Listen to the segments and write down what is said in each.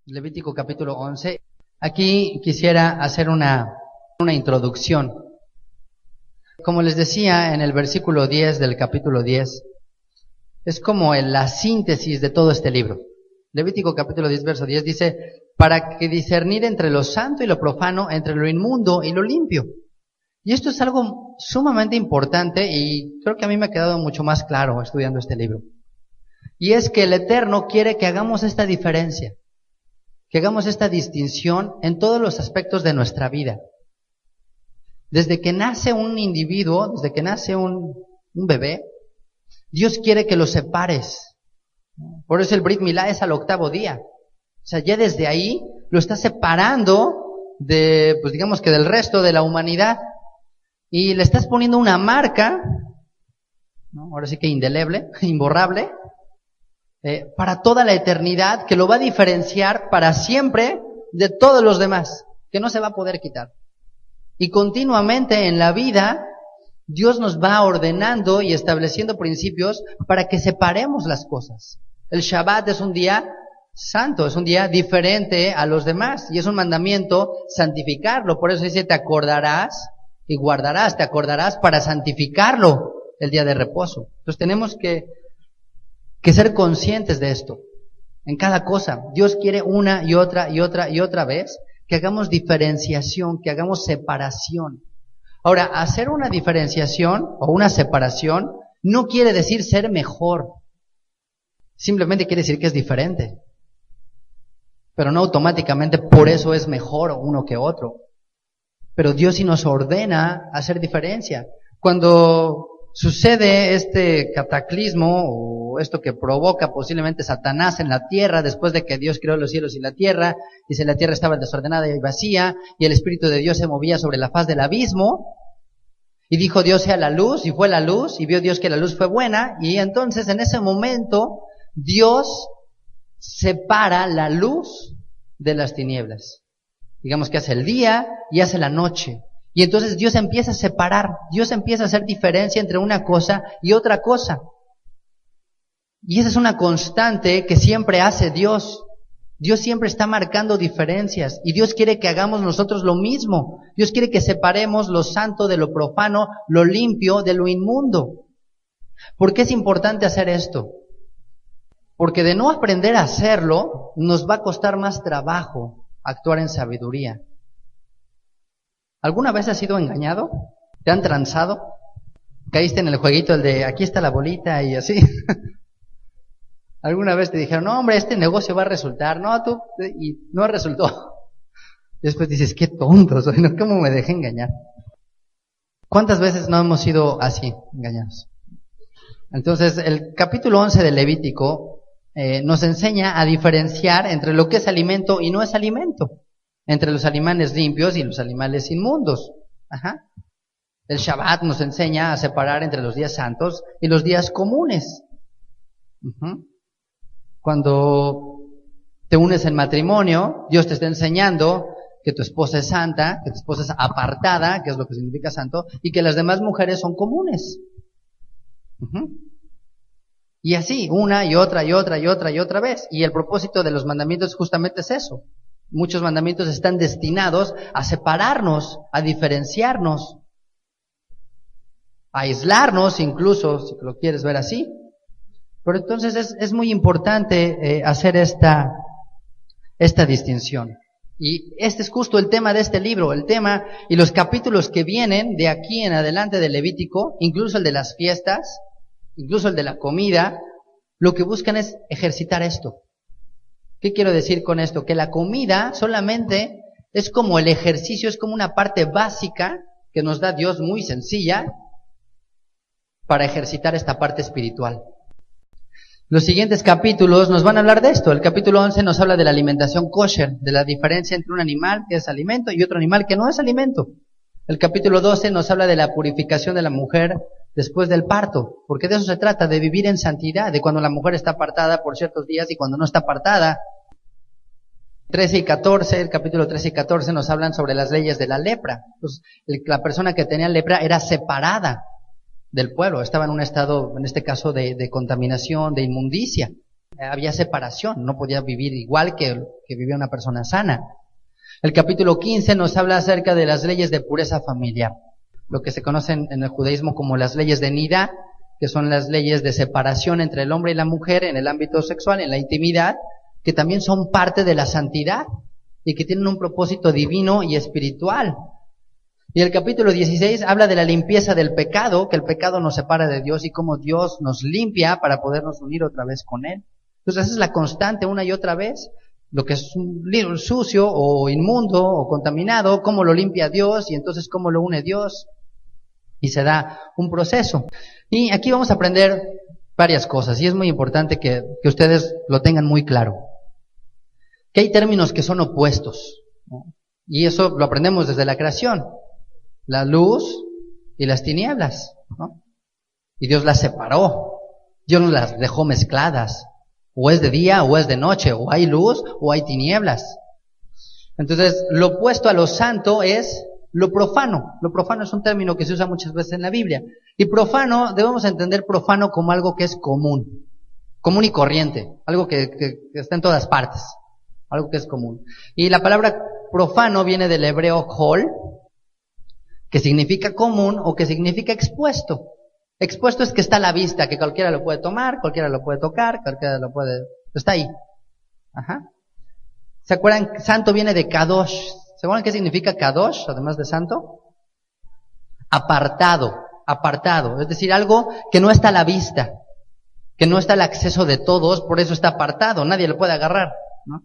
Levítico capítulo 11. Aquí quisiera hacer una introducción. Como les decía en el versículo 10 del capítulo 10, es como la síntesis de todo este libro. Levítico capítulo 10, verso 10 dice, para que discernir entre lo santo y lo profano, entre lo inmundo y lo limpio. Y esto es algo sumamente importante y creo que a mí me ha quedado mucho más claro estudiando este libro. Y es que el Eterno quiere que hagamos esta diferencia, que hagamos esta distinción en todos los aspectos de nuestra vida. Desde que nace un individuo, desde que nace un bebé, Dios quiere que lo separes. Por eso el Brit Milá es al 8º día. O sea, ya desde ahí lo está separando de, pues digamos que del resto de la humanidad. Y le estás poniendo una marca, ¿no? Ahora sí que indeleble, imborrable, para toda la eternidad, que lo va a diferenciar para siempre de todos los demás, que no se va a poder quitar. Y continuamente en la vida, Dios nos va ordenando y estableciendo principios para que separemos las cosas. El Shabbat es un día santo, es un día diferente a los demás, y es un mandamiento santificarlo. Por eso dice, te acordarás y guardarás, te acordarás para santificarlo el día de reposo. Entonces tenemos que ser conscientes de esto. En cada cosa, Dios quiere una y otra y otra y otra vez que hagamos diferenciación, que hagamos separación. Ahora, hacer una diferenciación o una separación no quiere decir ser mejor. Simplemente quiere decir que es diferente. Pero no automáticamente por eso es mejor uno que otro. Pero Dios sí nos ordena hacer diferencia. Cuando sucede este cataclismo o esto que provoca posiblemente Satanás en la tierra después de que Dios creó los cielos y la tierra, dice la tierra estaba desordenada y vacía y el Espíritu de Dios se movía sobre la faz del abismo y dijo Dios sea la luz y fue la luz y vio Dios que la luz fue buena y entonces en ese momento Dios separa la luz de las tinieblas. Digamos que hace el día y hace la noche. Y entonces Dios empieza a separar, Dios empieza a hacer diferencia entre una cosa y otra cosa. Y esa es una constante que siempre hace Dios. Dios siempre está marcando diferencias y Dios quiere que hagamos nosotros lo mismo. Dios quiere que separemos lo santo de lo profano, lo limpio de lo inmundo. ¿Por qué es importante hacer esto? Porque de no aprender a hacerlo, nos va a costar más trabajo actuar en sabiduría. ¿Alguna vez has sido engañado? ¿Te han tranzado? ¿Caíste en el jueguito el de aquí está la bolita y así? ¿Alguna vez te dijeron, no hombre, este negocio va a resultar? No, tú, y no resultó. Y después dices, qué tonto soy, ¿no? ¿Cómo me dejé engañar? ¿Cuántas veces no hemos sido así, engañados? Entonces, el capítulo 11 de Levítico nos enseña a diferenciar entre lo que es alimento y no es alimento. Entre los animales limpios y los animales inmundos. Ajá. El Shabbat nos enseña a separar entre los días santos y los días comunes. Cuando te unes en matrimonio, Dios te está enseñando que tu esposa es santa, que tu esposa es apartada, que es lo que significa santo, y que las demás mujeres son comunes. Y así, una y otra y otra y otra y otra vez. Y el propósito de los mandamientos justamente es eso. Muchos mandamientos están destinados a separarnos, a diferenciarnos, a aislarnos incluso, si lo quieres ver así. Pero entonces es muy importante hacer esta distinción. Y este es justo el tema de este libro, el tema y los capítulos que vienen de aquí en adelante de Levítico, incluso el de las fiestas, incluso el de la comida, lo que buscan es ejercitar esto. ¿Qué quiero decir con esto? Que la comida solamente es como el ejercicio, es como una parte básica que nos da Dios muy sencilla para ejercitar esta parte espiritual. Los siguientes capítulos nos van a hablar de esto. El capítulo 11 nos habla de la alimentación kosher, de la diferencia entre un animal que es alimento y otro animal que no es alimento. El capítulo 12 nos habla de la purificación de la mujer después del parto, porque de eso se trata, de vivir en santidad, de cuando la mujer está apartada por ciertos días y cuando no está apartada. 13 y 14, el capítulo 13 y 14 nos hablan sobre las leyes de la lepra. Entonces, la persona que tenía lepra era separada del pueblo, estaba en un estado, en este caso, de contaminación, de inmundicia. Había separación, no podía vivir igual que vivía una persona sana. El capítulo 15 nos habla acerca de las leyes de pureza familiar, lo que se conocen en el judaísmo como las leyes de Nidá, que son las leyes de separación entre el hombre y la mujer en el ámbito sexual, en la intimidad, que también son parte de la santidad y que tienen un propósito divino y espiritual. Y el capítulo 16 habla de la limpieza del pecado, que el pecado nos separa de Dios y cómo Dios nos limpia para podernos unir otra vez con Él. Entonces esa es la constante una y otra vez. Lo que es sucio o inmundo o contaminado, cómo lo limpia Dios y entonces cómo lo une Dios. Y se da un proceso. Y aquí vamos a aprender varias cosas y es muy importante que ustedes lo tengan muy claro. Que hay términos que son opuestos, ¿no? Y eso lo aprendemos desde la creación. La luz y las tinieblas, ¿no? Y Dios las separó. Dios no las dejó mezcladas. O es de día o es de noche, o hay luz o hay tinieblas. Entonces, lo opuesto a lo santo es lo profano. Lo profano es un término que se usa muchas veces en la Biblia. Y profano, debemos entender profano como algo que es común y corriente, algo que está en todas partes, algo que es común. Y la palabra profano viene del hebreo hol, que significa común o que significa expuesto. Expuesto es que está a la vista, que cualquiera lo puede tomar, cualquiera lo puede tocar, cualquiera lo puede... Está ahí. Ajá. ¿Se acuerdan? Santo viene de kadosh. ¿Se acuerdan qué significa kadosh, además de santo? Apartado, apartado. Es decir, algo que no está a la vista, que no está al acceso de todos, por eso está apartado, nadie lo puede agarrar, ¿no?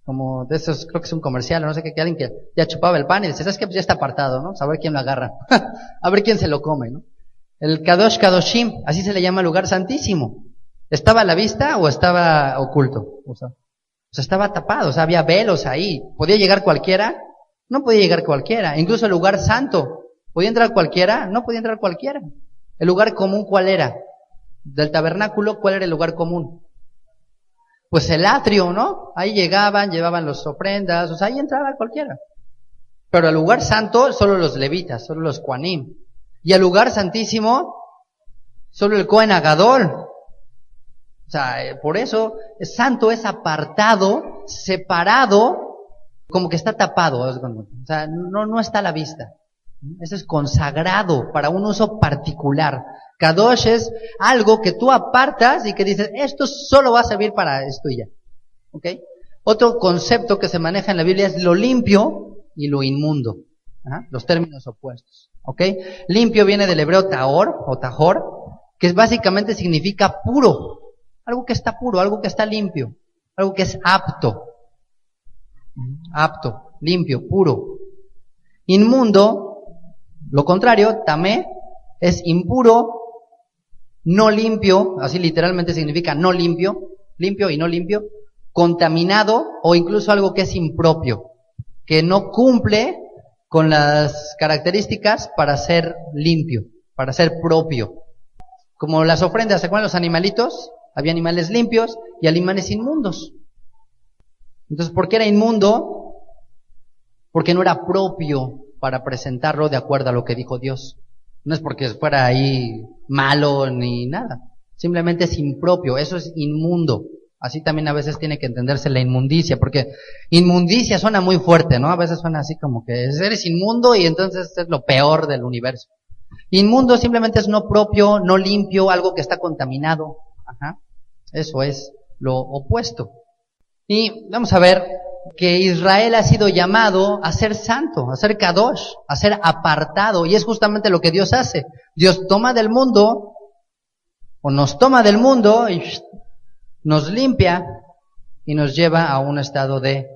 Como de esos, creo que es un comercial, no sé qué, que alguien que ya chupaba el pan y dice, ¿sabes qué? Pues ya está apartado, ¿no? A ver quién lo agarra, a ver quién se lo come, ¿no? El Kadosh Kadoshim, así se le llama el lugar santísimo. ¿Estaba a la vista o estaba oculto? O sea, estaba tapado, o sea, había velos ahí. ¿Podía llegar cualquiera? No podía llegar cualquiera. Incluso el lugar santo, ¿podía entrar cualquiera? No podía entrar cualquiera. ¿El lugar común cuál era? Del tabernáculo, ¿cuál era el lugar común? Pues el atrio, ¿no? Ahí llegaban, llevaban las ofrendas, o sea, ahí entraba cualquiera. Pero al lugar santo, solo los levitas, solo los Kohanim. Y al lugar santísimo, solo el Kohen Agadol. O sea, por eso, santo es apartado, separado, como que está tapado. O sea, no está a la vista. Eso es consagrado para un uso particular. Kadosh es algo que tú apartas y que dices, esto solo va a servir para esto y ya. ¿Ok? Otro concepto que se maneja en la Biblia es lo limpio y lo inmundo. ¿Ah? Los términos opuestos. ¿Ok? Limpio viene del hebreo tahor o tahor, que básicamente significa puro. Algo que está puro, algo que está limpio, algo que es apto. Apto, limpio, puro. Inmundo, lo contrario, tamé, es impuro, no limpio, así literalmente significa no limpio, limpio y no limpio, contaminado o incluso algo que es impropio, que no cumple con las características para ser limpio, para ser propio. Como las ofrendas, ¿se acuerdan los animalitos? Había animales limpios y animales inmundos. Entonces, ¿por qué era inmundo? Porque no era propio para presentarlo de acuerdo a lo que dijo Dios. No es porque fuera ahí malo ni nada. Simplemente es impropio, eso es inmundo. Así también a veces tiene que entenderse la inmundicia, porque inmundicia suena muy fuerte, ¿no? A veces suena así como que eres inmundo y entonces es lo peor del universo. Inmundo simplemente es no propio, no limpio, algo que está contaminado. Ajá. Eso es lo opuesto. Y vamos a ver que Israel ha sido llamado a ser santo, a ser kadosh, a ser apartado, y es justamente lo que Dios hace. Dios toma del mundo, o nos toma del mundo, y nos limpia, y nos lleva a un estado de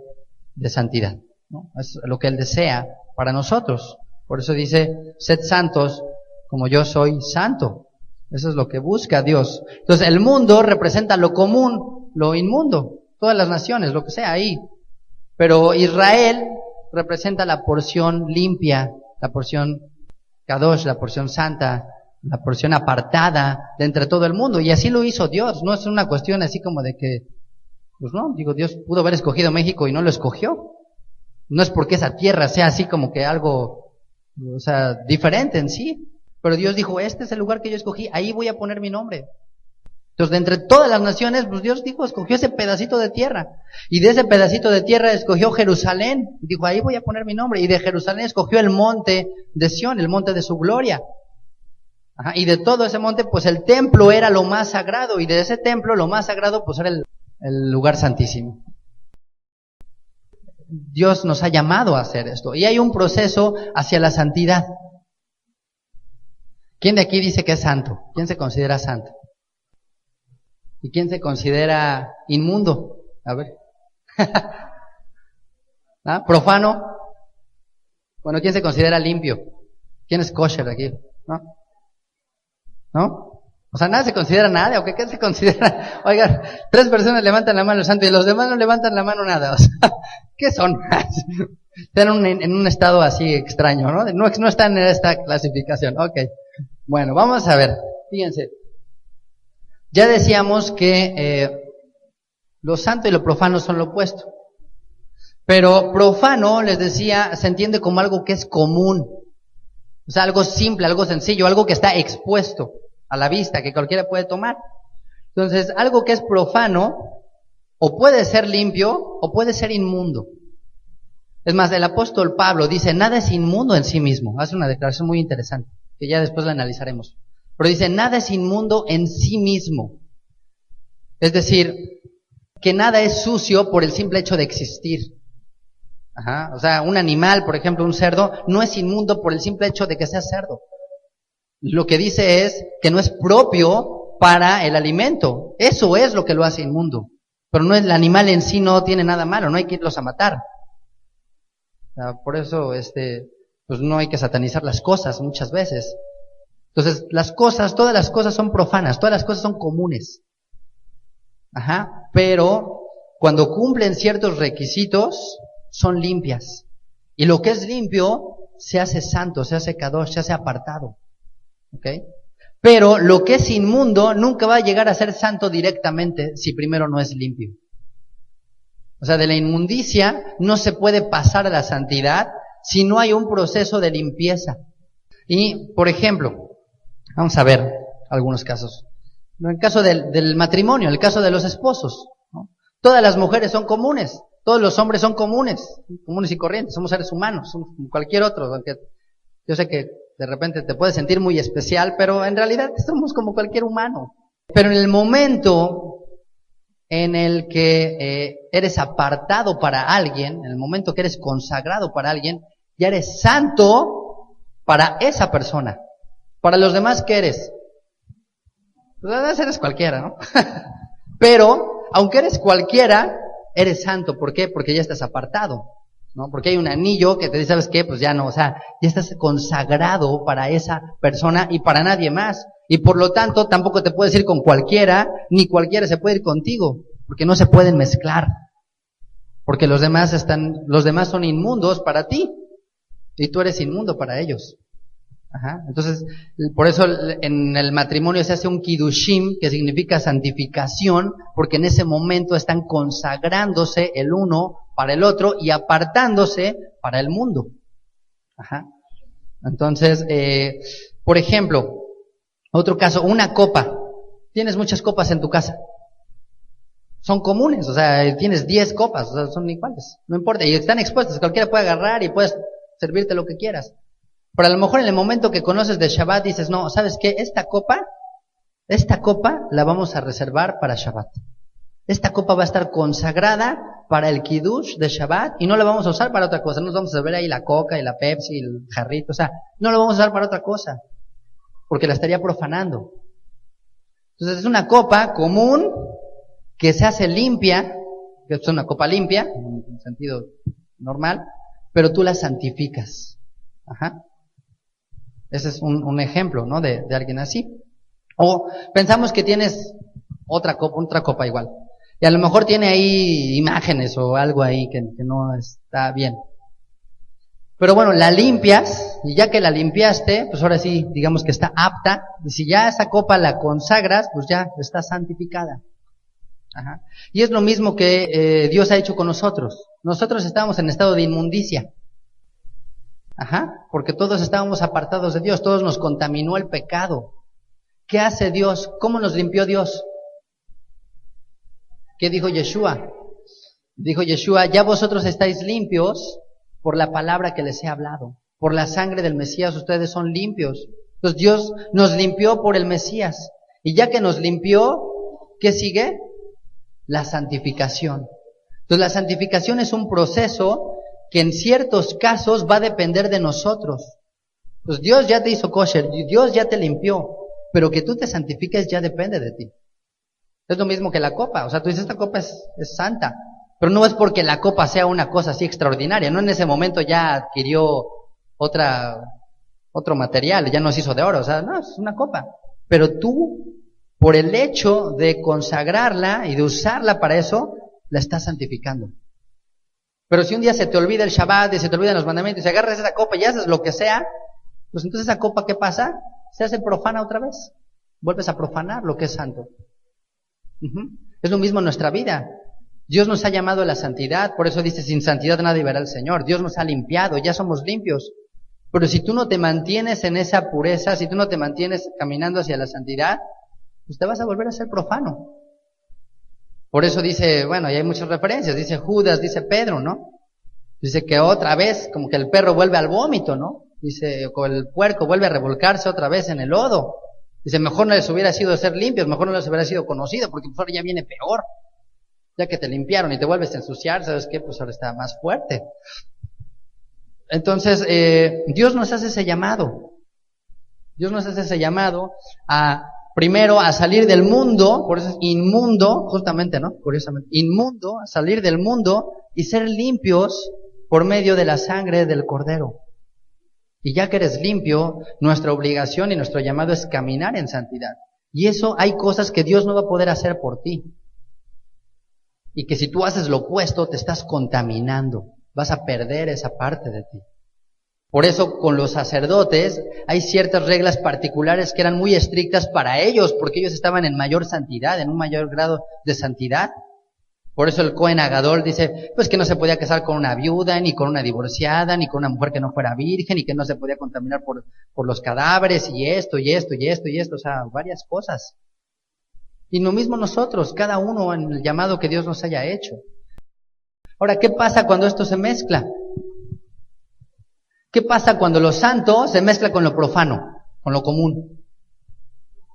santidad, ¿no? Es lo que Él desea para nosotros. Por eso dice, sed santos como yo soy santo. Eso es lo que busca Dios. Entonces el mundo representa lo común, lo inmundo, todas las naciones, lo que sea ahí. Pero Israel representa la porción limpia, la porción kadosh, la porción santa, la porción apartada de entre todo el mundo. Y así lo hizo Dios. No es una cuestión así como de que, pues no, digo, Dios pudo haber escogido México y no lo escogió. No es porque esa tierra sea así como que algo, o sea, diferente en sí. Pero Dios dijo, este es el lugar que yo escogí, ahí voy a poner mi nombre. Entonces, de entre todas las naciones, pues Dios dijo, escogió ese pedacito de tierra. Y de ese pedacito de tierra escogió Jerusalén. Dijo, ahí voy a poner mi nombre. Y de Jerusalén escogió el monte de Sión, el monte de su gloria. Ajá. Y de todo ese monte, pues el templo era lo más sagrado. Y de ese templo, lo más sagrado, pues era el lugar santísimo. Dios nos ha llamado a hacer esto. Y hay un proceso hacia la santidad. ¿Quién de aquí dice que es santo? ¿Quién se considera santo? ¿Y quién se considera inmundo? A ver. ¿Ah? ¿Profano? Bueno, ¿quién se considera limpio? ¿Quién es kosher aquí? ¿No? ¿No? O sea, nada se considera nada, ¿o qué se considera? Oigan, 3 personas levantan la mano santo y los demás no levantan la mano nada. O sea, ¿qué son? Están en un estado así extraño, ¿no? No están en esta clasificación. Ok. Bueno, vamos a ver. Fíjense. Ya decíamos que lo santo y lo profano son lo opuesto. Pero profano, les decía, se entiende como algo que es común. O sea, algo simple, algo sencillo, algo que está expuesto a la vista, que cualquiera puede tomar. Entonces, algo que es profano, o puede ser limpio, o puede ser inmundo. Es más, el apóstol Pablo dice, nada es inmundo en sí mismo. Hace una declaración muy interesante, que ya después la analizaremos. Pero dice, nada es inmundo en sí mismo. Es decir, que nada es sucio por el simple hecho de existir. Ajá. O sea, un animal, por ejemplo, un cerdo, no es inmundo por el simple hecho de que sea cerdo. Lo que dice es que no es propio para el alimento. Eso es lo que lo hace inmundo. Pero no es, el animal en sí no tiene nada malo, no hay que irlos a matar. O sea, por eso, pues no hay que satanizar las cosas muchas veces. Entonces, todas las cosas son profanas, todas las cosas son comunes. Ajá, pero cuando cumplen ciertos requisitos, son limpias. Y lo que es limpio, se hace santo, se hace kadosh, se hace apartado. ¿Ok? Pero lo que es inmundo, nunca va a llegar a ser santo directamente si primero no es limpio. O sea, de la inmundicia no se puede pasar a la santidad si no hay un proceso de limpieza. Y, por ejemplo, vamos a ver algunos casos. En el caso del matrimonio, el caso de los esposos, ¿no? Todas las mujeres son comunes, todos los hombres son comunes y corrientes, somos seres humanos, somos como cualquier otro, aunque yo sé que de repente te puedes sentir muy especial, pero en realidad somos como cualquier humano. Pero en el momento en el que eres apartado para alguien, en el momento que eres consagrado para alguien, ya eres santo para esa persona. Para los demás, ¿qué eres? Pues eres cualquiera, ¿no? Pero, aunque eres cualquiera, eres santo. ¿Por qué? Porque ya estás apartado, ¿no? Porque hay un anillo que te dice, ¿sabes qué? Pues ya no, o sea, ya estás consagrado para esa persona y para nadie más. Y por lo tanto, tampoco te puedes ir con cualquiera, ni cualquiera se puede ir contigo, porque no se pueden mezclar. Porque los demás son inmundos para ti, y tú eres inmundo para ellos. Ajá. Entonces, por eso en el matrimonio se hace un kiddushim, que significa santificación, porque en ese momento están consagrándose el uno para el otro y apartándose para el mundo. Ajá. Entonces, por ejemplo, otro caso, una copa. Tienes muchas copas en tu casa. Son comunes, o sea, tienes 10 copas, o sea, son iguales, no importa, y están expuestas, cualquiera puede agarrar y puedes servirte lo que quieras. Pero a lo mejor en el momento que conoces de Shabbat dices, no, ¿sabes qué? Esta copa la vamos a reservar para Shabbat. Esta copa va a estar consagrada para el kiddush de Shabbat y no la vamos a usar para otra cosa. No nos vamos a ver ahí la coca y la Pepsi y el jarrito, o sea, no la vamos a usar para otra cosa, porque la estaría profanando. Entonces es una copa común que se hace limpia, que es una copa limpia, en sentido normal, pero tú la santificas. Ajá. Ese es un ejemplo, ¿no? De alguien así. O pensamos que tienes otra copa igual. Y a lo mejor tiene ahí imágenes o algo ahí que no está bien. Pero bueno, la limpias, y ya que la limpiaste, pues ahora sí, digamos que está apta. Y si ya esa copa la consagras, pues ya está santificada. Ajá. Y es lo mismo que Dios ha hecho con nosotros. Nosotros estábamos en estado de inmundicia. Ajá, porque todos estábamos apartados de Dios, todos nos contaminó el pecado. ¿Qué hace Dios? ¿Cómo nos limpió Dios? ¿Qué dijo Yeshua? Dijo Yeshua, ya vosotros estáis limpios por la palabra que les he hablado. Por la sangre del Mesías ustedes son limpios. Entonces Dios nos limpió por el Mesías. Y ya que nos limpió, ¿qué sigue? La santificación. Entonces la santificación es un proceso que en ciertos casos va a depender de nosotros. Pues Dios ya te hizo kosher, Dios ya te limpió, pero que tú te santifiques ya depende de ti. Es lo mismo que la copa, o sea, tú dices, esta copa es santa, pero no es porque la copa sea una cosa así extraordinaria, no en ese momento ya adquirió otro material, ya no se hizo de oro, o sea, no, es una copa. Pero tú, por el hecho de consagrarla y de usarla para eso, la estás santificando. Pero si un día se te olvida el Shabbat y se te olvidan los mandamientos y agarras esa copa y haces lo que sea, pues entonces esa copa, ¿qué pasa? Se hace profana otra vez. Vuelves a profanar lo que es santo. Es lo mismo en nuestra vida. Dios nos ha llamado a la santidad, por eso dice, sin santidad nadie verá al Señor. Dios nos ha limpiado, ya somos limpios. Pero si tú no te mantienes en esa pureza, si tú no te mantienes caminando hacia la santidad, pues te vas a volver a ser profano. Por eso dice, bueno, y hay muchas referencias, dice Judas, dice Pedro, ¿no? Dice que otra vez, como que el perro vuelve al vómito, ¿no? Dice, o el puerco vuelve a revolcarse otra vez en el lodo. Dice, mejor no les hubiera sido ser limpios, mejor no les hubiera sido conocido, porque pues ahora ya viene peor. Ya que te limpiaron y te vuelves a ensuciar, ¿sabes qué? Pues ahora está más fuerte. Entonces, Dios nos hace ese llamado. Dios nos hace ese llamado primero a salir del mundo, por eso es inmundo, justamente, ¿no? Curiosamente, inmundo, a salir del mundo y ser limpios por medio de la sangre del Cordero. Y ya que eres limpio, nuestra obligación y nuestro llamado es caminar en santidad. Y eso hay cosas que Dios no va a poder hacer por ti. Y que si tú haces lo opuesto, te estás contaminando. Vas a perder esa parte de ti. Por eso con los sacerdotes hay ciertas reglas particulares que eran muy estrictas para ellos, porque ellos estaban en mayor santidad, en un mayor grado de santidad. Por eso el Cohen Agadol dice, pues que no se podía casar con una viuda, ni con una divorciada, ni con una mujer que no fuera virgen, y que no se podía contaminar por los cadáveres, y esto, o sea, varias cosas. Y lo mismo nosotros, cada uno en el llamado que Dios nos haya hecho. Ahora, ¿qué pasa cuando esto se mezcla? ¿Qué pasa cuando lo santo se mezcla con lo profano, con lo común?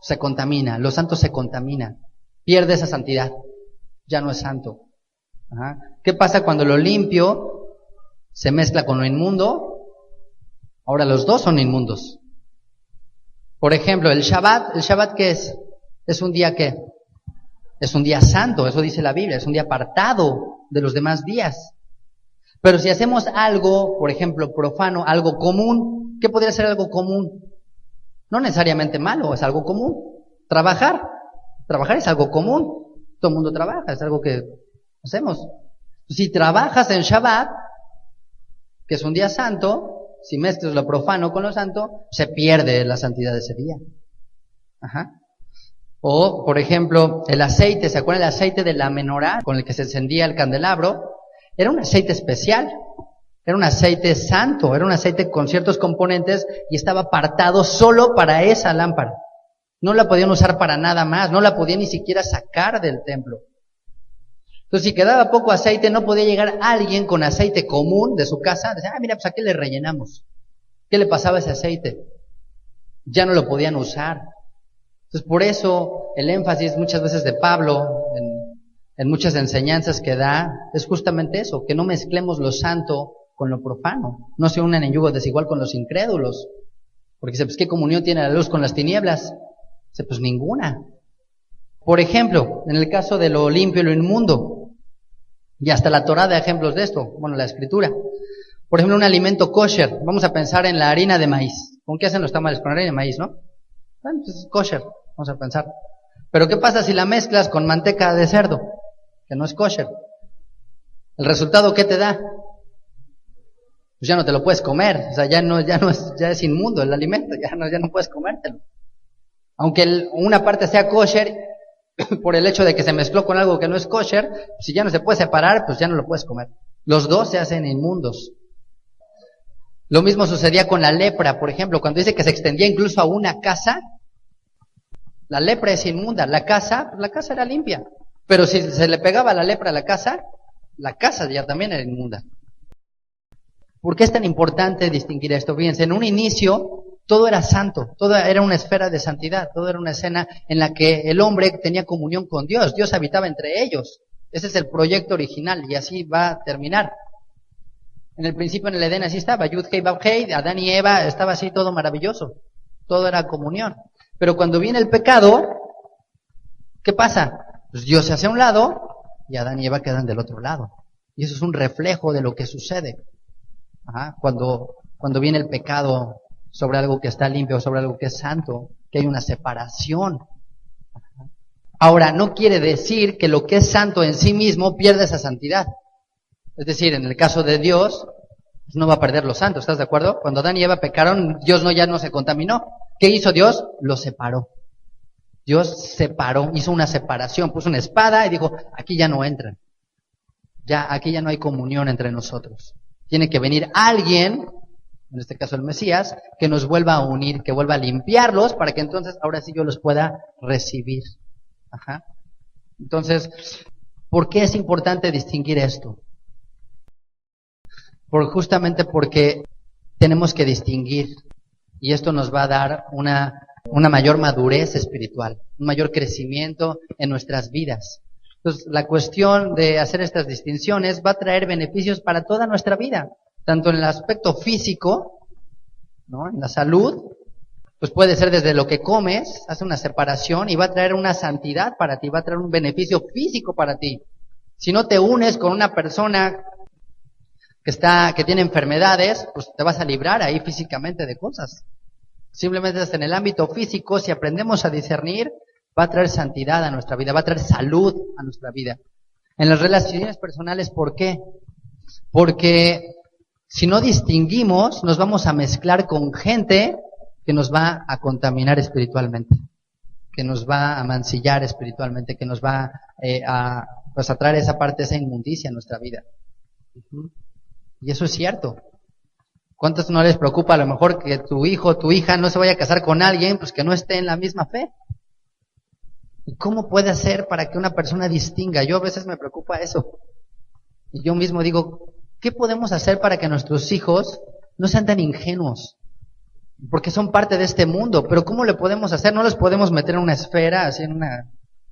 Se contamina, lo santo se contamina, pierde esa santidad, ya no es santo. Ajá. ¿Qué pasa cuando lo limpio se mezcla con lo inmundo? Ahora los dos son inmundos. Por ejemplo, ¿el Shabbat qué es? ¿Es un día qué? Es un día santo, eso dice la Biblia, es un día apartado de los demás días. Pero si hacemos algo, por ejemplo, profano, algo común, ¿qué podría ser algo común? No necesariamente malo, es algo común. Trabajar es algo común. Todo el mundo trabaja, es algo que hacemos. Si trabajas en Shabbat, que es un día santo, si mezclas lo profano con lo santo, se pierde la santidad de ese día. Ajá. O, por ejemplo, el aceite, ¿se acuerdan el aceite de la menorá con el que se encendía el candelabro? Era un aceite especial, era un aceite santo, era un aceite con ciertos componentes y estaba apartado solo para esa lámpara. No la podían usar para nada más, no la podían ni siquiera sacar del templo. Entonces, si quedaba poco aceite, no podía llegar alguien con aceite común de su casa, decía, mira, pues ¿a qué le rellenamos? ¿Qué le pasaba a ese aceite? Ya no lo podían usar. Entonces, por eso el énfasis muchas veces de Pablo en muchas enseñanzas que da, es justamente eso, que no mezclemos lo santo con lo profano, no se unan en yugo desigual con los incrédulos, porque dice, pues ¿qué comunión tiene la luz con las tinieblas? Dice, pues ninguna. Por ejemplo, en el caso de lo limpio y lo inmundo, y hasta la Torá da ejemplos de esto, bueno, la Escritura. Por ejemplo, un alimento kosher, vamos a pensar en la harina de maíz. ¿Con qué hacen los tamales? Con harina de maíz, ¿no? Bueno, pues es kosher, vamos a pensar. Pero ¿qué pasa si la mezclas con manteca de cerdo? Que no es kosher. ¿El resultado qué te da? Pues ya no te lo puedes comer, o sea, ya es inmundo el alimento, ya no puedes comértelo. Aunque una parte sea kosher, por el hecho de que se mezcló con algo que no es kosher, si ya no se puede separar, pues ya no lo puedes comer. Los dos se hacen inmundos. Lo mismo sucedía con la lepra, por ejemplo, cuando dice que se extendía incluso a una casa, la lepra es inmunda, la casa era limpia. Pero si se le pegaba la lepra a la casa ya también era inmunda. ¿Por qué es tan importante distinguir esto? Fíjense, en un inicio todo era santo, todo era una esfera de santidad, todo era una escena en la que el hombre tenía comunión con Dios, Dios habitaba entre ellos. Ese es el proyecto original y así va a terminar. En el principio en el Edén así estaba, Yud Hei Vav Hei, Adán y Eva, estaba así todo maravilloso, todo era comunión. Pero cuando viene el pecado, ¿qué pasa? Pues Dios se hace a un lado y Adán y Eva quedan del otro lado. Y eso es un reflejo de lo que sucede. Cuando viene el pecado sobre algo que está limpio, sobre algo que es santo, que hay una separación. Ahora, no quiere decir que lo que es santo en sí mismo pierda esa santidad. Es decir, en el caso de Dios, pues no va a perder lo santo, ¿estás de acuerdo? Cuando Adán y Eva pecaron, Dios ya no se contaminó. ¿Qué hizo Dios? Los separó. Dios separó, hizo una separación, puso una espada y dijo, aquí ya no entran. Aquí ya no hay comunión entre nosotros. Tiene que venir alguien, en este caso el Mesías, que nos vuelva a unir, que vuelva a limpiarlos para que entonces ahora sí yo los pueda recibir. Entonces, ¿por qué es importante distinguir esto? Justamente porque tenemos que distinguir y esto nos va a dar una mayor madurez espiritual, un mayor crecimiento en nuestras vidas. Entonces, la cuestión de hacer estas distinciones va a traer beneficios para toda nuestra vida, tanto en el aspecto físico, ¿no? En la salud, pues puede ser desde lo que comes, hace una separación y va a traer una santidad para ti, va a traer un beneficio físico para ti. Si no te unes con una persona que tiene enfermedades, pues te vas a librar ahí físicamente de cosas. Simplemente en el ámbito físico, si aprendemos a discernir, va a traer santidad a nuestra vida, va a traer salud a nuestra vida. En las relaciones personales, ¿por qué? Porque si no distinguimos, nos vamos a mezclar con gente que nos va a contaminar espiritualmente, que nos va a mancillar espiritualmente, que nos va a traer esa parte, esa inmundicia en nuestra vida. Y eso es cierto. ¿Cuántos no les preocupa a lo mejor que tu hijo o tu hija no se vaya a casar con alguien pues que no esté en la misma fe? ¿Y cómo puede ser para que una persona distinga? Yo a veces me preocupa eso. Y yo mismo digo, ¿qué podemos hacer para que nuestros hijos no sean tan ingenuos? Porque son parte de este mundo, pero ¿cómo le podemos hacer? No los podemos meter en una esfera, así en una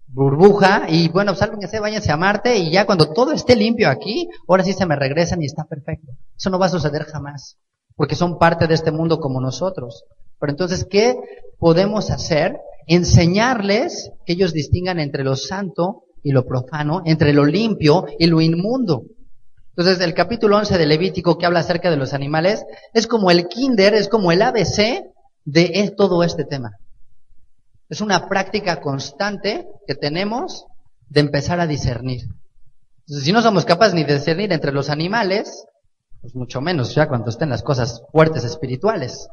burbuja, y bueno, sálvense, váyanse a Marte, y ya cuando todo esté limpio aquí, ahora sí se me regresan y está perfecto. Eso no va a suceder jamás, porque son parte de este mundo como nosotros. Pero entonces, ¿qué podemos hacer? Enseñarles que ellos distingan entre lo santo y lo profano, entre lo limpio y lo inmundo. Entonces, el capítulo 11 de Levítico, que habla acerca de los animales, es como el kinder, es como el ABC de todo este tema. Es una práctica constante que tenemos de empezar a discernir. Entonces, si no somos capaces ni de discernir entre los animales, pues mucho menos ya cuando estén las cosas fuertes espirituales.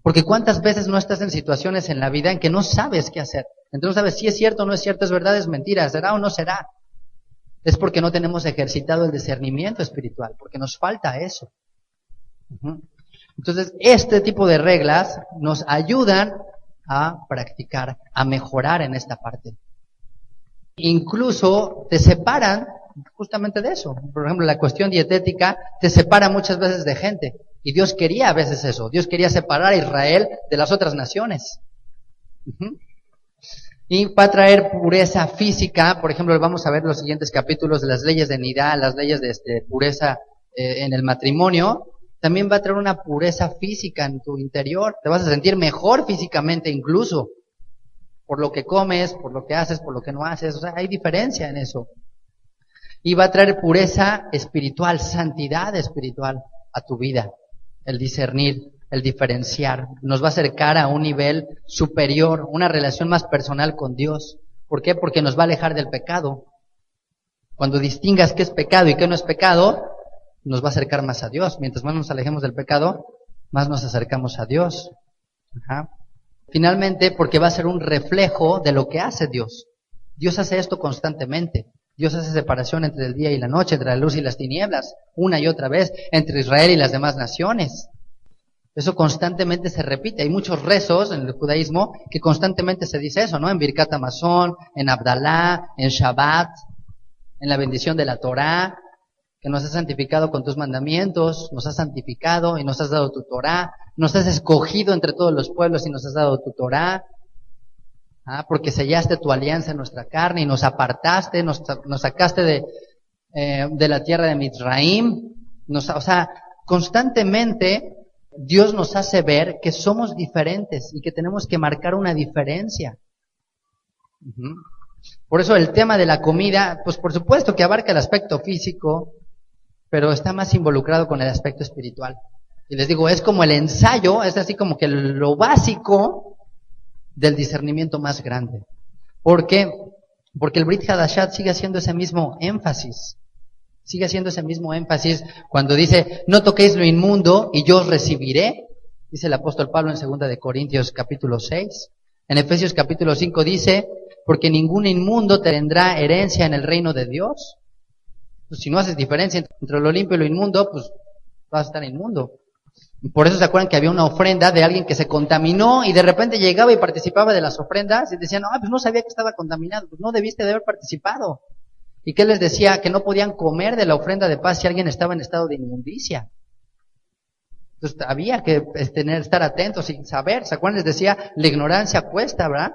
Porque ¿cuántas veces no estás en situaciones en la vida en que no sabes qué hacer? Entonces no sabes si es cierto o no es cierto, es verdad, es mentira, será o no será. Es porque no tenemos ejercitado el discernimiento espiritual, porque nos falta eso. Entonces, este tipo de reglas nos ayudan a practicar, a mejorar en esta parte. Incluso te separan justamente de eso. Por ejemplo, la cuestión dietética te separa muchas veces de gente. Y Dios quería a veces eso. Dios quería separar a Israel de las otras naciones. Y va a traer pureza física. Por ejemplo, vamos a ver los siguientes capítulos de las leyes de nidá, las leyes de pureza en el matrimonio. También va a traer una pureza física en tu interior. Te vas a sentir mejor físicamente incluso. Por lo que comes, por lo que haces, por lo que no haces. O sea, hay diferencia en eso. Y va a traer pureza espiritual, santidad espiritual a tu vida. El discernir, el diferenciar. Nos va a acercar a un nivel superior, una relación más personal con Dios. ¿Por qué? Porque nos va a alejar del pecado. Cuando distingas qué es pecado y qué no es pecado, nos va a acercar más a Dios. Mientras más nos alejemos del pecado, más nos acercamos a Dios. Finalmente, porque va a ser un reflejo de lo que hace Dios. Dios hace esto constantemente. Dios hace separación entre el día y la noche, entre la luz y las tinieblas, una y otra vez, entre Israel y las demás naciones. Eso constantemente se repite. Hay muchos rezos en el judaísmo que constantemente se dice eso, ¿no? En Birkat Hamazon, en Abdalá, en Shabbat, en la bendición de la Torá, que nos has santificado con tus mandamientos, nos has santificado y nos has dado tu Torá, nos has escogido entre todos los pueblos y nos has dado tu Torá, porque sellaste tu alianza en nuestra carne y nos apartaste, nos sacaste de la tierra de Mizraim. O sea, constantemente Dios nos hace ver que somos diferentes y que tenemos que marcar una diferencia. Por eso el tema de la comida, pues por supuesto que abarca el aspecto físico, pero está más involucrado con el aspecto espiritual. Y les digo, es como el ensayo, es así como que lo básico del discernimiento más grande. ¿Por qué? Porque el Brit Hadashat sigue haciendo ese mismo énfasis. Sigue haciendo ese mismo énfasis cuando dice, no toquéis lo inmundo y yo os recibiré. Dice el apóstol Pablo en 2 de Corintios capítulo 6. En Efesios capítulo 5 dice, porque ningún inmundo tendrá herencia en el reino de Dios. Pues si no haces diferencia entre lo limpio y lo inmundo, pues vas a estar inmundo. Por eso se acuerdan que había una ofrenda de alguien que se contaminó y de repente llegaba y participaba de las ofrendas y decían, pues no sabía que estaba contaminado, pues no debiste de haber participado. ¿Y qué les decía? Que no podían comer de la ofrenda de paz si alguien estaba en estado de inmundicia. Entonces había que estar atentos y saber. ¿Se acuerdan? Les decía, la ignorancia cuesta, ¿verdad?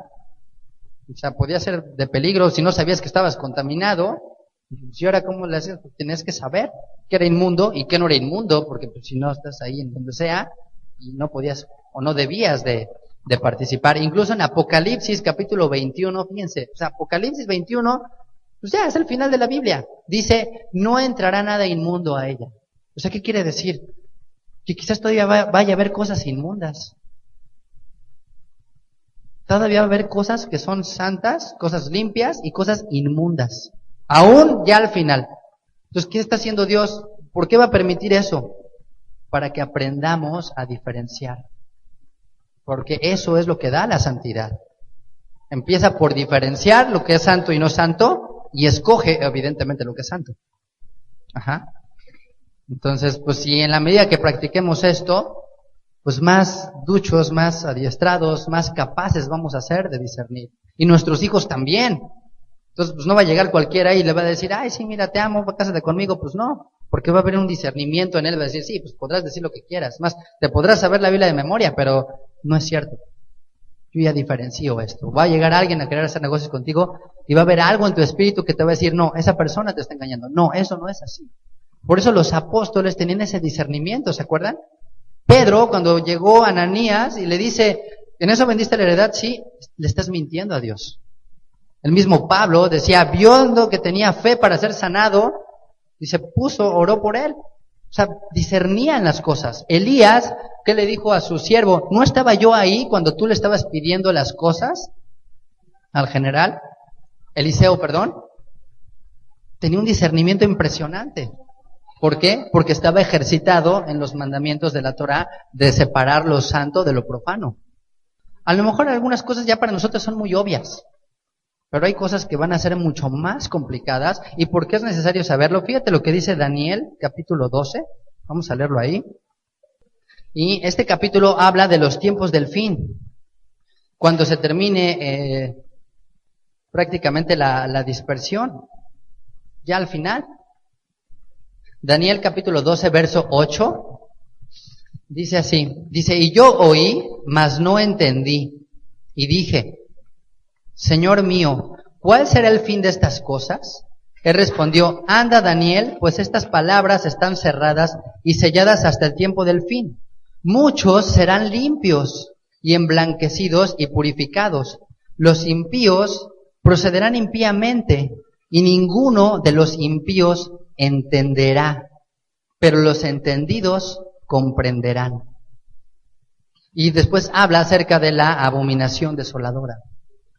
O sea, podía ser de peligro si no sabías que estabas contaminado. Y ahora, ¿cómo le hacías? Pues tenías que saber qué era inmundo y qué no era inmundo, porque pues, si no estás ahí en donde sea, y no podías o no debías de participar. Incluso en Apocalipsis capítulo 21, fíjense, o sea, Apocalipsis 21, pues ya es el final de la Biblia. Dice, no entrará nada inmundo a ella. O sea, ¿qué quiere decir? Que quizás todavía vaya a haber cosas inmundas. Todavía va a haber cosas que son santas, cosas limpias y cosas inmundas. Aún ya al final. Entonces, ¿qué está haciendo Dios? ¿Por qué va a permitir eso? Para que aprendamos a diferenciar. Porque eso es lo que da la santidad. Empieza por diferenciar lo que es santo y no santo y escoge, evidentemente, lo que es santo. Entonces, pues si en la medida que practiquemos esto, pues más duchos, más adiestrados, más capaces vamos a ser de discernir. Y nuestros hijos también. Entonces, pues no va a llegar cualquiera y le va a decir, ay, sí, mira, te amo, cásate conmigo. Pues no, porque va a haber un discernimiento en él. Va a decir, sí, pues podrás decir lo que quieras. Más, te podrás saber la Biblia de memoria, pero no es cierto. Yo ya diferencio esto. Va a llegar alguien a querer hacer negocios contigo y va a haber algo en tu espíritu que te va a decir, no, esa persona te está engañando. No, eso no es así. Por eso los apóstoles tenían ese discernimiento, ¿se acuerdan? Pedro, cuando llegó a Ananías y le dice, ¿en eso vendiste la heredad? Sí, le estás mintiendo a Dios. El mismo Pablo decía, viendo que tenía fe para ser sanado, dice, oró por él. O sea, discernían las cosas. Elías, ¿qué le dijo a su siervo? ¿No estaba yo ahí cuando tú le estabas pidiendo las cosas al general? Eliseo, perdón. Tenía un discernimiento impresionante. ¿Por qué? Porque estaba ejercitado en los mandamientos de la Torá de separar lo santo de lo profano. A lo mejor algunas cosas ya para nosotros son muy obvias, pero hay cosas que van a ser mucho más complicadas. ¿Y por qué es necesario saberlo? Fíjate lo que dice Daniel, capítulo 12. Vamos a leerlo ahí. Y este capítulo habla de los tiempos del fin. Cuando se termine prácticamente la dispersión. Ya al final. Daniel capítulo 12, verso 8. Dice así. Dice, y yo oí, mas no entendí. Y dije, Señor mío, ¿cuál será el fin de estas cosas? Él respondió, anda Daniel, pues estas palabras están cerradas y selladas hasta el tiempo del fin. Muchos serán limpios y emblanquecidos y purificados. Los impíos procederán impíamente y ninguno de los impíos entenderá, pero los entendidos comprenderán. Y después habla acerca de la abominación desoladora.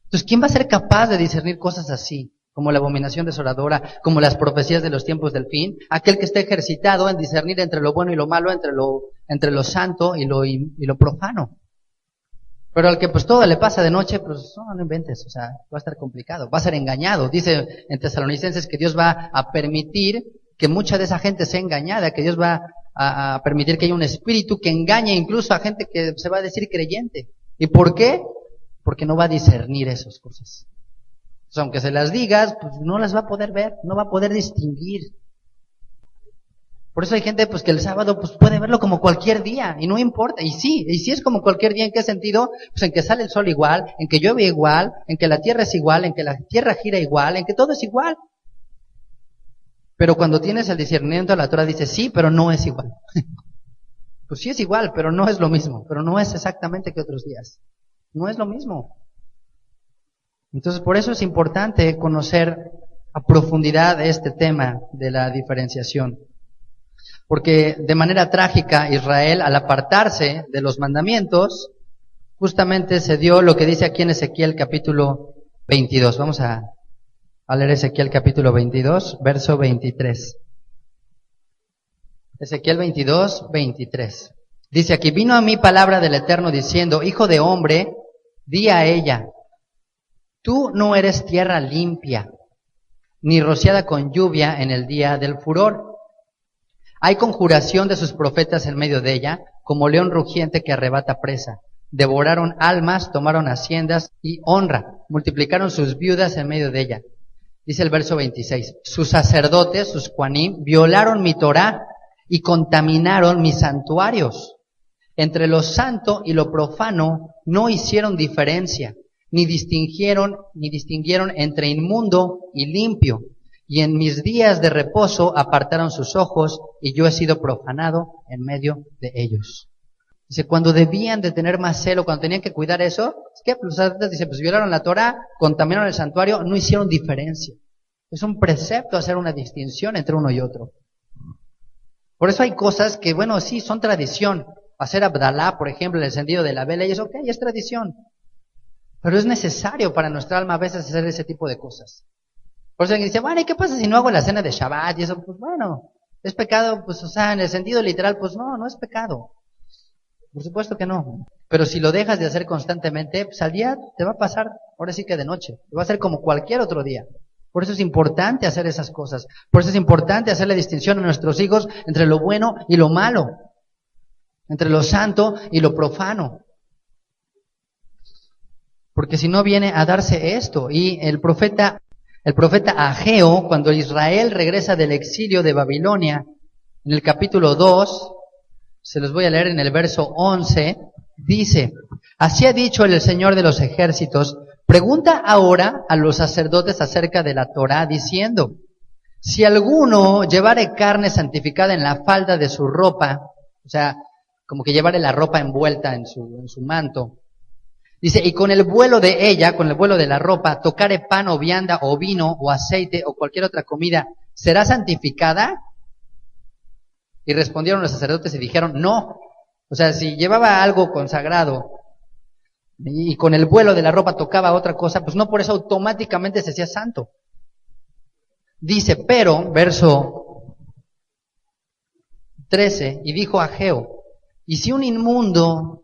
Entonces, ¿quién va a ser capaz de discernir cosas así? Como la abominación desoladora, como las profecías de los tiempos del fin. Aquel que esté ejercitado en discernir entre lo bueno y lo malo, entre lo santo y lo profano. Pero al que pues todo le pasa de noche, pues no inventes, o sea, va a estar complicado, va a ser engañado. Dice en Tesalonicenses que Dios va a permitir que mucha de esa gente sea engañada, que Dios va a permitir que haya un espíritu que engañe incluso a gente que se va a decir creyente. ¿Y por qué? Porque no va a discernir esas cosas. O sea, aunque se las digas, pues no las va a poder ver, no va a poder distinguir. Por eso hay gente pues que el sábado pues puede verlo como cualquier día y no importa. Y sí es como cualquier día. ¿En qué sentido? Pues en que sale el sol igual, en que llueve igual, en que la tierra es igual, en que la tierra gira igual, en que todo es igual. Pero cuando tienes el discernimiento de la Torah dice sí, pero no es igual. Pues sí es igual, pero no es lo mismo. Pero no es exactamente que otros días. No es lo mismo. Entonces por eso es importante conocer a profundidad este tema de la diferenciación. Porque de manera trágica Israel, al apartarse de los mandamientos, justamente se dio lo que dice aquí en Ezequiel capítulo 22. Vamos a leer Ezequiel capítulo 22, verso 23. Ezequiel 22, 23. Dice aquí, vino a mí palabra del Eterno diciendo, hijo de hombre, di a ella, tú no eres tierra limpia, ni rociada con lluvia en el día del furor. Hay conjuración de sus profetas en medio de ella, como león rugiente que arrebata presa. Devoraron almas, tomaron haciendas y honra, multiplicaron sus viudas en medio de ella. Dice el verso 26, sus sacerdotes, sus Juanim, violaron mi Torá y contaminaron mis santuarios. Entre lo santo y lo profano no hicieron diferencia, ni distinguieron entre inmundo y limpio. Y en mis días de reposo apartaron sus ojos, y yo he sido profanado en medio de ellos. Dice, cuando debían de tener más celo, cuando tenían que cuidar eso, es que los sacerdotes dicen, pues violaron la Torá, contaminaron el santuario, no hicieron diferencia. Es un precepto hacer una distinción entre uno y otro. Por eso hay cosas que, bueno, sí, son tradición. Hacer Abdalá, por ejemplo, el encendido de la vela, y eso, ok, es tradición. Pero es necesario para nuestra alma a veces hacer ese tipo de cosas. Por eso alguien dice, bueno, ¿y qué pasa si no hago la cena de Shabbat? Y eso, pues bueno, ¿es pecado? Pues, o sea, en el sentido literal, pues no es pecado. Por supuesto que no. Pero si lo dejas de hacer constantemente, pues al día te va a pasar, ahora sí que de noche. Te va a ser como cualquier otro día. Por eso es importante hacer esas cosas. Por eso es importante hacer la distinción a nuestros hijos entre lo bueno y lo malo. Entre lo santo y lo profano. Porque si no viene a darse esto. Y el profeta Ageo, cuando Israel regresa del exilio de Babilonia, en el capítulo 2, se los voy a leer en el verso 11, dice, así ha dicho el Señor de los ejércitos, pregunta ahora a los sacerdotes acerca de la Torá, diciendo, si alguno llevare carne santificada en la falda de su ropa, o sea, como que llevare la ropa envuelta en su manto, dice, y con el vuelo de ella, con el vuelo de la ropa, tocare pan o vianda o vino o aceite o cualquier otra comida, ¿será santificada? Y respondieron los sacerdotes y dijeron, no. O sea, si llevaba algo consagrado y con el vuelo de la ropa tocaba otra cosa, pues no por eso automáticamente se hacía santo. Dice, pero, verso 13, y dijo Ageo, y si un inmundo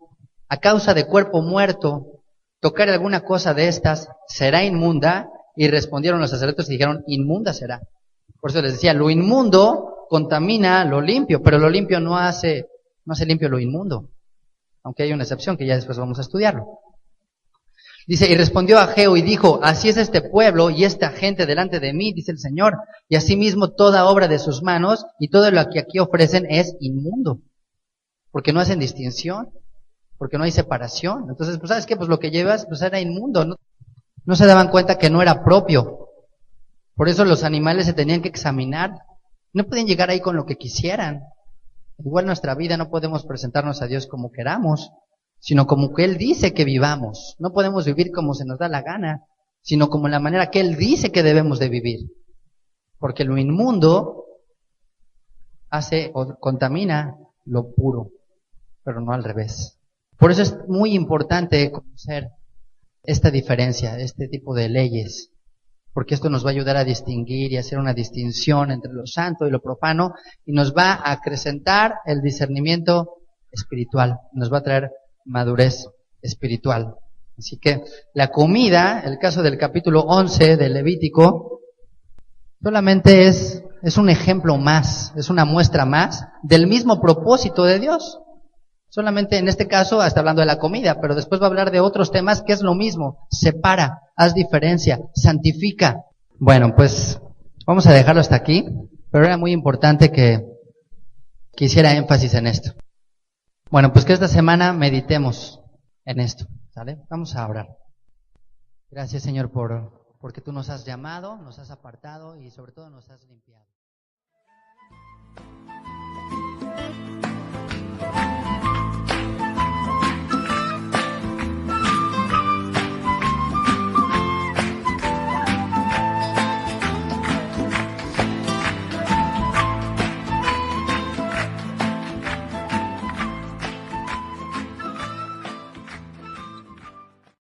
a causa de cuerpo muerto, tocar alguna cosa de estas, ¿será inmunda? Y respondieron los sacerdotes y dijeron, inmunda será. Por eso les decía, lo inmundo contamina lo limpio, pero lo limpio no hace limpio lo inmundo. Aunque hay una excepción que ya después vamos a estudiarlo. Dice, y respondió Ageo y dijo, así es este pueblo y esta gente delante de mí, dice el Señor, y asimismo toda obra de sus manos y todo lo que aquí ofrecen es inmundo. Porque no hacen distinción. Porque no hay separación. Entonces, pues, ¿sabes qué? Pues lo que llevas, pues era inmundo. No se daban cuenta que no era propio. Por eso los animales se tenían que examinar. No podían llegar ahí con lo que quisieran. Igual nuestra vida no podemos presentarnos a Dios como queramos, sino como que Él dice que vivamos. No podemos vivir como se nos da la gana, sino como la manera que Él dice que debemos de vivir. Porque lo inmundo hace o contamina lo puro, pero no al revés. Por eso es muy importante conocer esta diferencia, este tipo de leyes, porque esto nos va a ayudar a distinguir y hacer una distinción entre lo santo y lo profano, y nos va a acrecentar el discernimiento espiritual, nos va a traer madurez espiritual. Así que la comida, el caso del capítulo 11 del Levítico, solamente es es un ejemplo más, es una muestra más del mismo propósito de Dios. Solamente en este caso está hablando de la comida, pero después va a hablar de otros temas que es lo mismo. Separa, haz diferencia, santifica. Bueno, pues vamos a dejarlo hasta aquí, pero era muy importante que hiciera énfasis en esto. Bueno, pues que esta semana meditemos en esto, ¿sale? Vamos a orar. Gracias, Señor, porque tú nos has llamado, nos has apartado y sobre todo nos has limpiado.